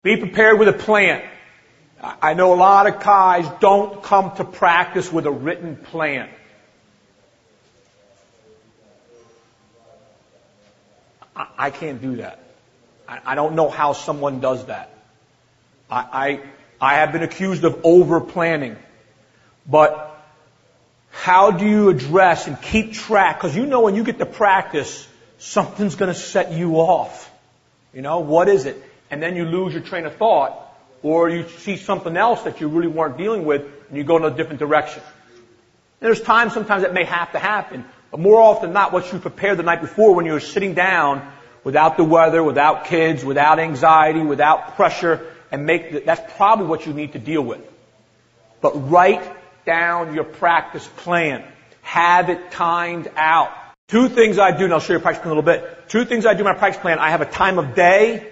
Be prepared with a plan. I know a lot of guys don't come to practice with a written plan. I can't do that. I don't know how someone does that. I have been accused of over-planning. But how do you address and keep track? Because you know when you get to practice, something's going to set you off. You know, what is it? And then you lose your train of thought, or you see something else that you really weren't dealing with, and you go in a different direction. And there's times sometimes that may have to happen, but more often than not, what you prepared the night before when you were sitting down without the weather, without kids, without anxiety, without pressure, and that's probably what you need to deal with. But write down your practice plan. Have it timed out. Two things I do, and I'll show you a practice plan in a little bit. Two things I do in my practice plan. I have a time of day,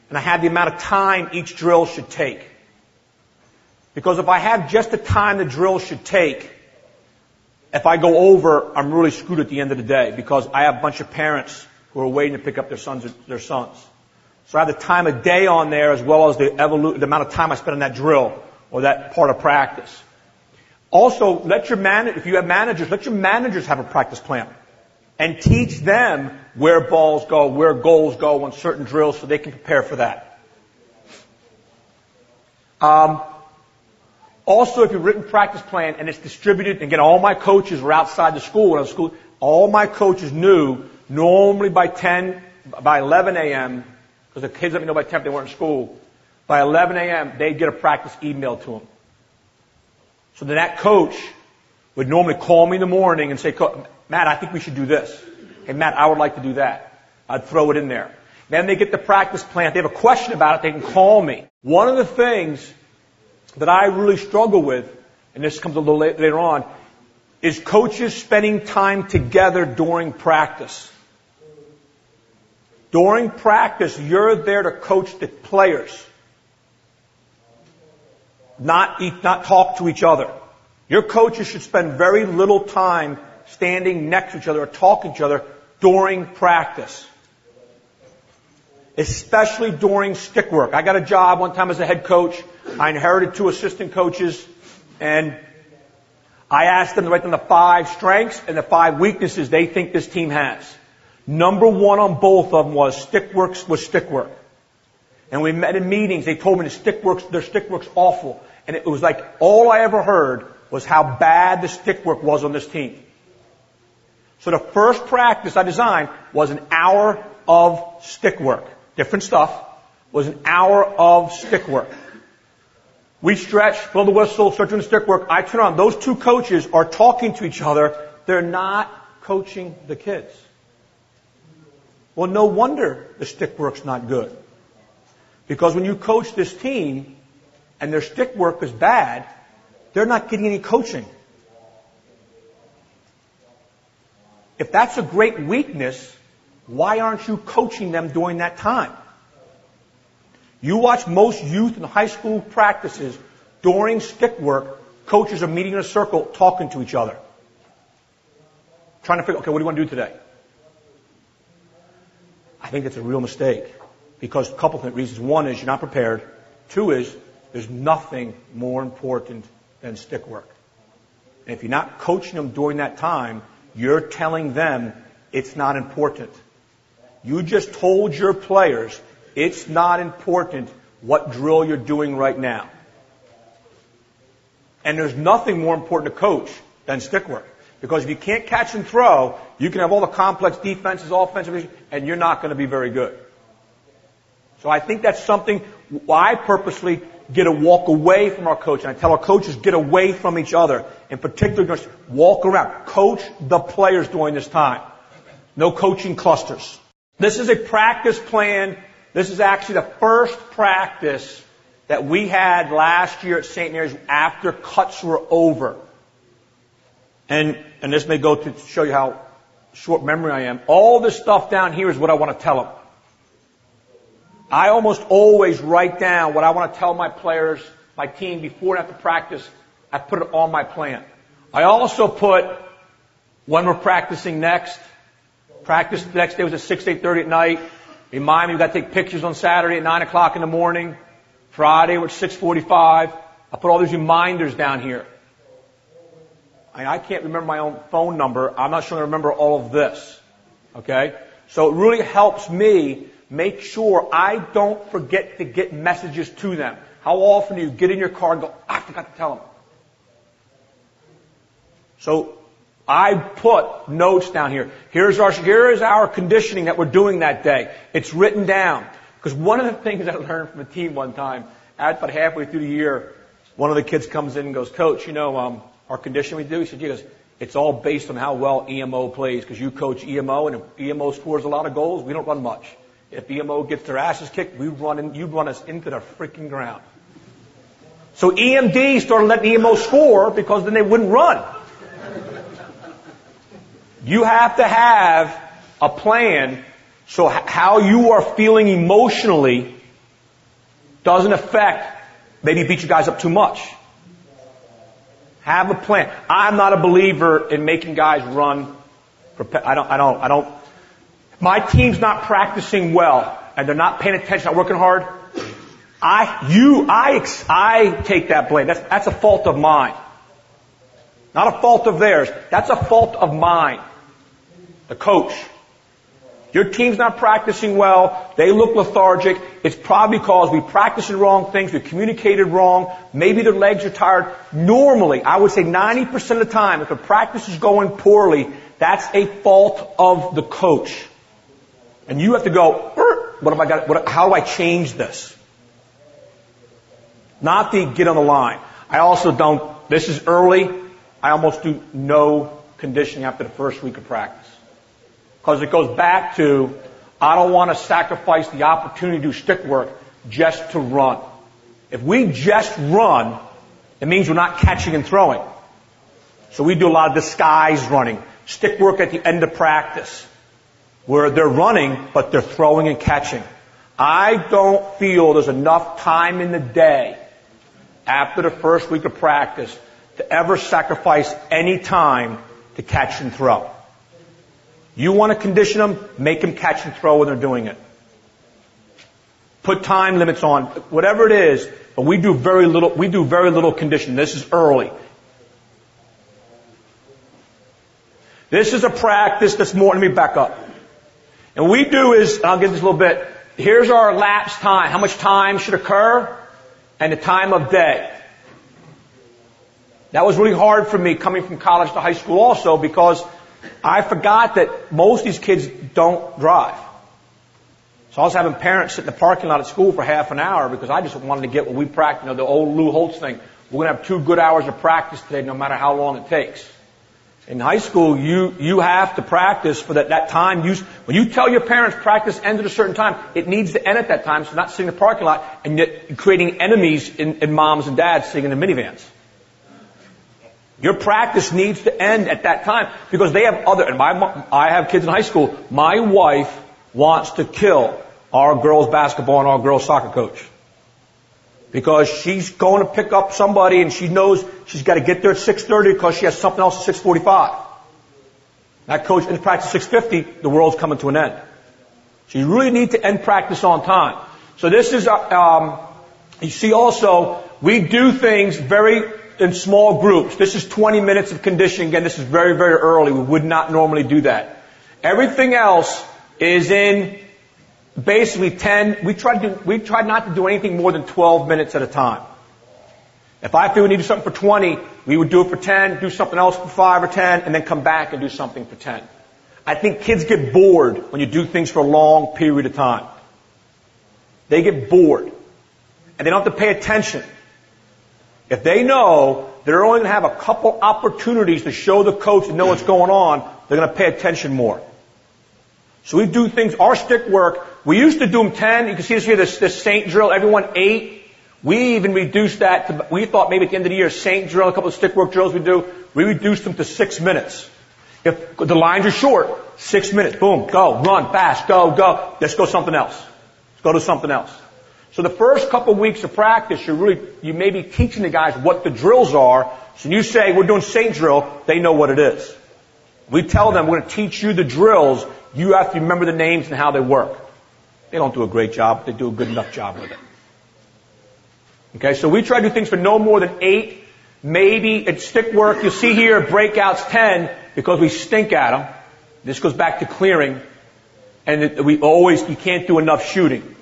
and I have the amount of time each drill should take. Because if I have just the time the drill should take, if I go over, I'm really screwed at the end of the day because I have a bunch of parents who are waiting to pick up their sons. So I have the time of day on there as well as the amount of time I spend on that drill or that part of practice. Also, if you have managers, let your managers have a practice plan and teach them where balls go, where goals go on certain drills so they can prepare for that. Also, if you've written practice plan and it's distributed, and again, all my coaches were outside the school when I was in school, all my coaches knew normally by 11 a.m., because the kids let me know by 10 if they weren't in school, by 11 a.m., they'd get a practice email to them. So then that coach would normally call me in the morning and say, Matt, I think we should do this. Hey, Matt, I would like to do that. I'd throw it in there. Then they get the practice plan. If they have a question about it, they can call me. One of the things that I really struggle with, and this comes a little later on, is coaches spending time together during practice. During practice, you're there to coach the players, not talk to each other. Your coaches should spend very little time standing next to each other or talking to each other during practice. Especially during stick work. I got a job one time as a head coach. I inherited 2 assistant coaches, and I asked them to write down the 5 strengths and the 5 weaknesses they think this team has. Number 1 on both of them was stick work. And we met in meetings. They told me their stick work's awful. And it was like all I ever heard was how bad the stick work was on this team. So the first practice I designed was an hour of stick work. Different stuff. Was an hour of stick work. We stretch, blow the whistle, start doing the stick work. I turn on. Those 2 coaches are talking to each other. They're not coaching the kids. Well, no wonder the stick work's not good. Because when you coach this team and their stick work is bad, they're not getting any coaching. If that's a great weakness, why aren't you coaching them during that time? You watch most youth and high school practices during stick work, coaches are meeting in a circle talking to each other. Trying to figure, okay, what do you want to do today? I think that's a real mistake because a couple of reasons. One is you're not prepared. 2 is there's nothing more important than stick work. And if you're not coaching them during that time, you're telling them it's not important. You just told your players it's not important what drill you're doing right now. And there's nothing more important to coach than stick work. Because if you can't catch and throw, you can have all the complex defenses, offensive, and you're not going to be very good. So I think that's something I purposely get a walk away from our coach. And I tell our coaches, get away from each other. In particular, just walk around. Coach the players during this time. No coaching clusters. This is a practice plan. This is actually the first practice that we had last year at St. Mary's after cuts were over. And this may go to show you how short memory I am. All this stuff down here is what I want to tell them. I almost always write down what I want to tell my players, my team, before and after practice. I put it on my plan. I also put when we're practicing next. Practice the next day was at 6, 8:30 at night. Remind me, we've got to take pictures on Saturday at 9 o'clock in the morning. Friday, we're at 6:45. I put all these reminders down here. I can't remember my own phone number. I'm not sure I remember all of this. Okay? So it really helps me make sure I don't forget to get messages to them. How often do you get in your car and go, I forgot to tell them? So I put notes down here. Here is our conditioning that we're doing that day. It's written down. Because one of the things I learned from a team one time, about halfway through the year, one of the kids comes in and goes, Coach, our conditioning we do? He goes, it's all based on how well EMO plays, because you coach EMO, and if EMO scores a lot of goals, we don't run much. If EMO gets their asses kicked, you run us into the freaking ground. So EMD started letting EMO score because then they wouldn't run. You have to have a plan so how you are feeling emotionally doesn't affect, maybe beat you guys up too much. Have a plan. I'm not a believer in making guys run. I don't. My team's not practicing well and they're not paying attention, not working hard. I take that blame. That's a fault of mine. Not a fault of theirs. That's a fault of mine. The coach. Your team's not practicing well. They look lethargic. It's probably because we practiced the wrong things. We communicated wrong. Maybe their legs are tired. Normally, I would say 90% of the time, if the practice is going poorly, that's a fault of the coach. And you have to go, what have I got? How do I change this? Not the get on the line. I also don't, this is early, I almost do no conditioning after the first week of practice. Because it goes back to, I don't want to sacrifice the opportunity to do stick work just to run. If we just run, it means we're not catching and throwing. So we do a lot of disguise running, stick work at the end of practice, where they're running, but they're throwing and catching. I don't feel there's enough time in the day after the first week of practice to ever sacrifice any time to catch and throw. You want to condition them, make them catch and throw when they're doing it. Put time limits on, whatever it is, but we do very little conditioning. This is early. This is a practice that's more, let me back up. And what we do is, I'll give this a little bit, here's our lapse time, how much time should occur, and the time of day. That was really hard for me coming from college to high school also, because I forgot that most of these kids don't drive. So I was having parents sit in the parking lot at school for half an hour because I just wanted to get what we practice, the old Lou Holtz thing. We're going to have 2 good hours of practice today no matter how long it takes. In high school, you have to practice for that time. When you tell your parents practice ends at a certain time, it needs to end at that time, so not sitting in the parking lot and yet creating enemies in moms and dads sitting in the minivans. Your practice needs to end at that time because they have I have kids in high school. My wife wants to kill our girls basketball and our girls soccer coach because she's going to pick up somebody and she knows she's got to get there at 6:30 because she has something else at 6:45. That coach ends practice at 6:50. The world's coming to an end. So you really need to end practice on time. So this is you see also we do things in small groups. This is 20 minutes of conditioning. Again, this is very, very early. We would not normally do that. Everything else is in basically 10. We try not to do anything more than 12 minutes at a time. If I feel we need to do something for 20, we would do it for 10, do something else for 5 or 10, and then come back and do something for 10. I think kids get bored when you do things for a long period of time. They get bored. And they don't have to pay attention. If they know they're only going to have a couple opportunities to show the coach and know what's going on, they're going to pay attention more. So we do things, our stick work, we used to do them 10. You can see this here, this Saint drill, everyone 8. We even reduced that to, we thought maybe at the end of the year, Saint drill, a couple of stick work drills we do, we reduced them to 6 minutes. If the lines are short, 6 minutes, boom, go, run, fast, go. Let's go something else. Let's go to something else. So the first couple of weeks of practice, you may be teaching the guys what the drills are. So when you say, we're doing Saint drill, they know what it is. We tell them, we're going to teach you the drills. You have to remember the names and how they work. They don't do a great job, but they do a good enough job with it. Okay, so we try to do things for no more than 8. Maybe at stick work, you'll see here breakouts 10 because we stink at them. This goes back to clearing. And you can't do enough shooting.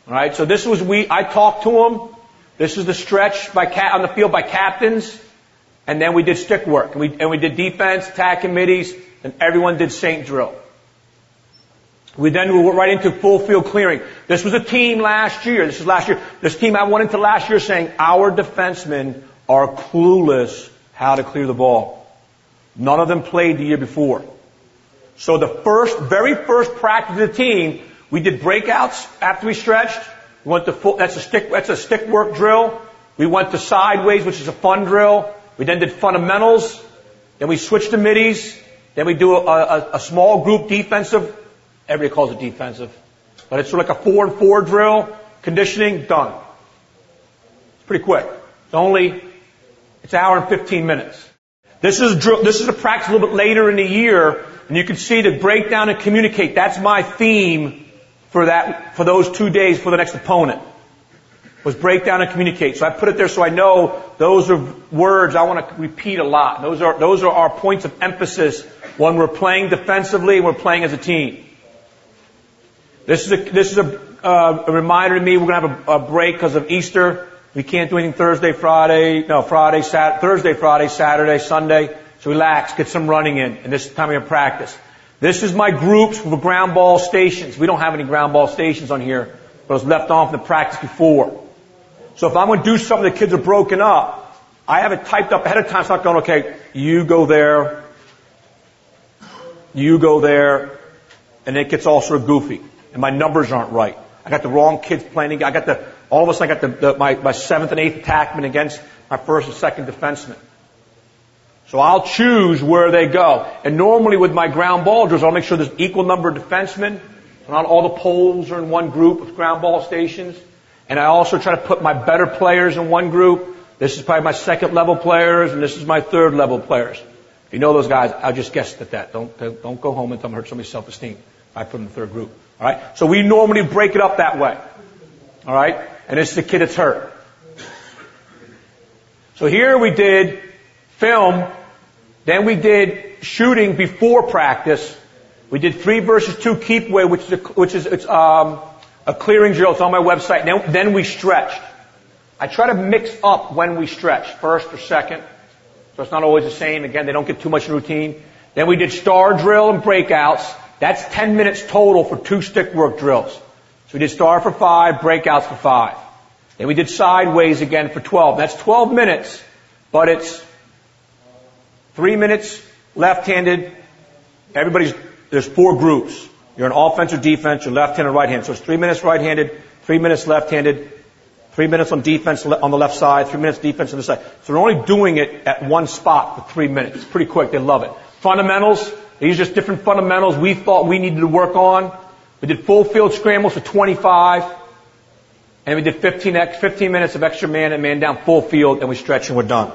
Alright, so this was I talked to them. This is the stretch on the field by captains. And then we did stick work. And we did defense, attack committees, and everyone did Saint drill. We went right into full field clearing. This was a team last year. This is last year. This team I went into last year saying our defensemen are clueless how to clear the ball. None of them played the year before. So the very first practice of the team, we did breakouts after we stretched. We went to that's a stick work drill. We went to sideways, which is a fun drill. We then did fundamentals. Then we switched to middies. Then we do a small group defensive. Everybody calls it defensive. But it's sort of like a 4-and-4 drill. Conditioning, done. It's pretty quick. It's an hour and 15 minutes. This is a practice a little bit later in the year. And you can see the breakdown and communicate. That's my theme for those 2 days for the next opponent. Was break down and communicate. So I put it there so I know those are words I want to repeat a lot. Those are our points of emphasis when we're playing defensively and we're playing as a team. This is a reminder to me we're going to have a break because of Easter. We can't do anything Thursday, Friday, Saturday, Sunday. So relax, get some running in, and this is the time we're going to practice. This is my groups for ground ball stations. We don't have any ground ball stations on here, but it was left on from the practice before. So if I'm going to do something, the kids are broken up, I have it typed up ahead of time. It's not going, okay, you go there, and it gets all sort of goofy. And my numbers aren't right. I got the wrong kids playing. All of a sudden I got my 7th and 8th attackman against my 1st and 2nd defenseman. So I'll choose where they go. And normally with my ground ball drills, I'll make sure there's equal number of defensemen. So not all the poles are in one group of ground ball stations. And I also try to put my better players in one group. This is probably my 2nd level players, and this is my 3rd level players. If you know those guys, I'll just guess at that. Don't go home and tell them hurt somebody's self-esteem. I put them in the 3rd group. All right? So we normally break it up that way. All right? And this is the kid that's hurt. So here we did film. Then we did shooting before practice. We did 3 versus 2 keep away, which is a clearing drill. It's on my website. Then we stretched. I try to mix up when we stretch, 1st or 2nd. So it's not always the same. Again, they don't get too much routine. Then we did star drill and breakouts. That's 10 minutes total for 2 stick work drills. So we did star for 5, breakouts for 5. Then we did sideways again for 12. That's 12 minutes, but it's 3 minutes left-handed. There's 4 groups. You're an offense or defense, you're left-handed or right-handed. So it's 3 minutes right-handed, 3 minutes left-handed, 3 minutes on defense on the left side, 3 minutes defense on the side. So they're only doing it at one spot for 3 minutes. It's pretty quick. They love it. Fundamentals. These are just different fundamentals we thought we needed to work on. We did full field scrambles for 25. And we did 15 minutes of extra man and man down full field, and we stretch and we're done.